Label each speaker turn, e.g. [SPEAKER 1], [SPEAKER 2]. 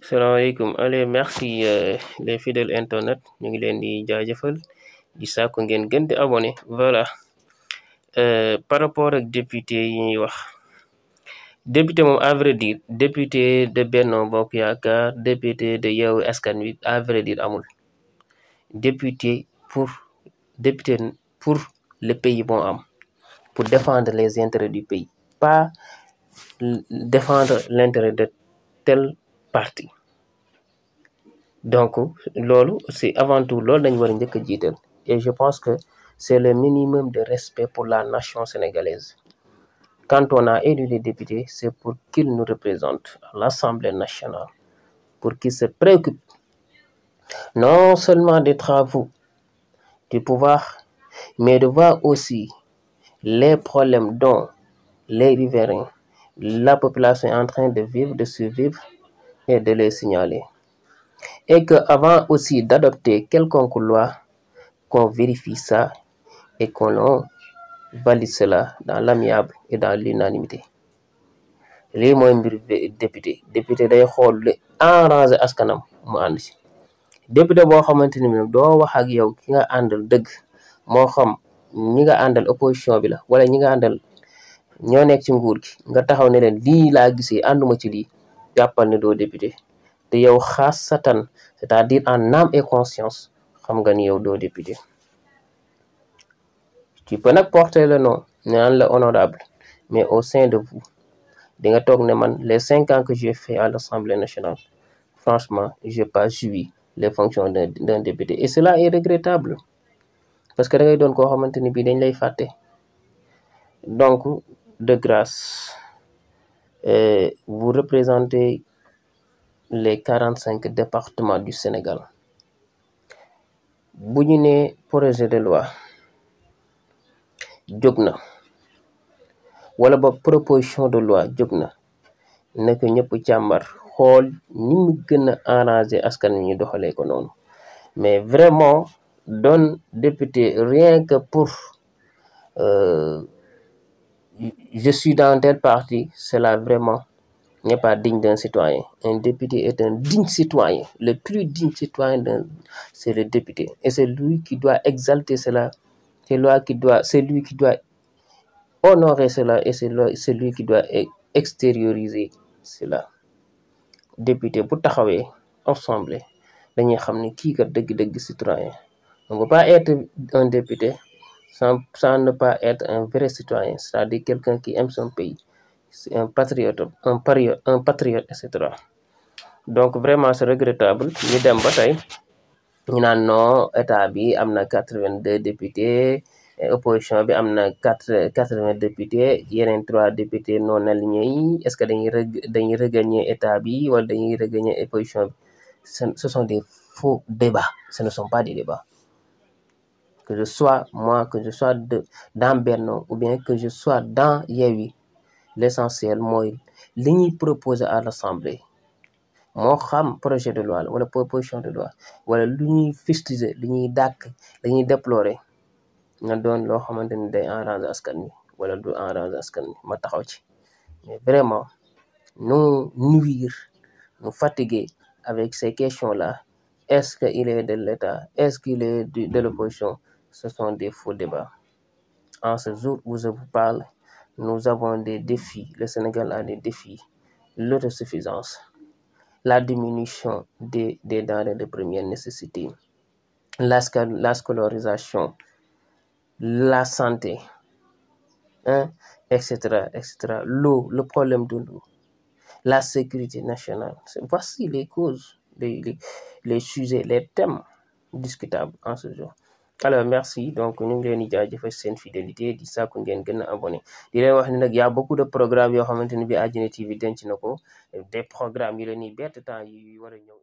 [SPEAKER 1] salaamaaleykum allez merci les fidèles internet ñu ngi leen di jaajëfal di sàkku ngeen gën di abonné voilà par rapport ak député yi ñuy wax député moom à vrai dire député de Benno Bokk Yaakaar député de Yewwi Askan Wi à vrai dire amul député pour le pays bon am pour défendre les intérêts du pays pas défendre l'intérêt de tel parti. Donc loolu c'est avant tout loolu dañ war a njëkk a jiital et je pense que c'est le minimum de respect pour la nation sénégalaise. Quand on a élu les députés, c'est pour qu'ils nous représentent à l'Assemblée nationale, pour qu'ils se préoccupent non seulement des travaux du pouvoir, mais de voir aussi les problèmes dont les riverains, la population est en train de vivre, de survivre et de les signaler. Et qu'avant aussi d'adopter quelconque loi, qu'on vérifie ça et qu'on valide cela dans l'amiable et dans l'unanimité. lii mooy mbir député day xool li arrangé askanam mu ànd ci député boo xamante ni nag doo wax ak yow ki nga àndal dëgg moo xam ñi nga àndal opposition bi la wala ñi nga àndal ñoo nekk ci nguur gi nga taxaw ne leen lii laa gisee ànduma ci lii jàppal ne doo député te yow xaasatan c'est-à-dire en âme et conscience xam nga ni yow doo député. Tu peux nag porter le nom naan la honorable mais au sein de vous di nga toog ne man les 5 ans que j'ai fait à l'Assemblée nationale franchement j'ai pas joui les fonctions d'un député et cela est regrettable parce que da ngay doon koo xamante ni bii dañ lay fàtte. Donc de grâce vous représentez les 45 départements du Sénégal bu ñu nee projet de loi jóg na wala ba proposition de loi jóg na nekk ñëpp càmbar xool ni mu gën a arrangé askan wi ñu doxalee ko noonu mais vraiment doon député rien que pour je suis dans tel parti cela vraiment n'est pas digne d'un citoyen. Un député est un digne citoyen. Le plus digne citoyen c'est le député et c'est lui qui doit exalter cela, c'est lui qui doit honorer cela et c'est lui qui doit extérioriser cela. Député bu taxawee assemblée dañuy xam ne kii kat dëgg-dëgg citoyen. On ne peut pas être un député sans ne pas être un vrai citoyen, c'est-à-dire quelqu'un qui aime son pays. C'est un patriote, etc. Donc vraiment c'est regrettable ñu dem ba tey ñu naan non état bi am na 82 députés opposition bi am na 80 députés yeneen 3 députés non alignés yi est-ce que dañuy regagner état bi wala dañuy regagner opposition bi ce sont des faux débats, ce ne sont pas des débats. Que je sois dans Benno ou bien que je sois dans Yewwi, l'essentiel mooy li ñuy proposer à l'Assemblée moo xam projet de loi wala proposition de loi wala lu ñuy fustiger lu ñuy dàkk la ñuy déplorer nga doon loo xamante ni day arranger askan wi wala du arranger askan wi ma taxaw ci mais vraiment nous nuire nous fatiguer avec ces questions-là. Est-ce qu'il est de l'État, est-ce qu'il est de l'opposition? Ce sont des faux débats. En ce jour où je vous parle, nous avons des défis. Le Sénégal a des défis. L'autosuffisance, la diminution des denrées de première nécessité, la scolarisation, la santé, etc., etc. L'eau, le problème de l'eau, la sécurité nationale. Voici les causes, les sujets, les thèmes discutables en ce jour. Alors merci donc ñu ngi leen di jaajëfal seen fidélité di sàkku ngeen gën a abonné di leen wax ni nag y a beaucoup de programmes yoo xamante ni bi Adiana TV denc na ko des programmes yi leen ni bett temps yi war a ñëw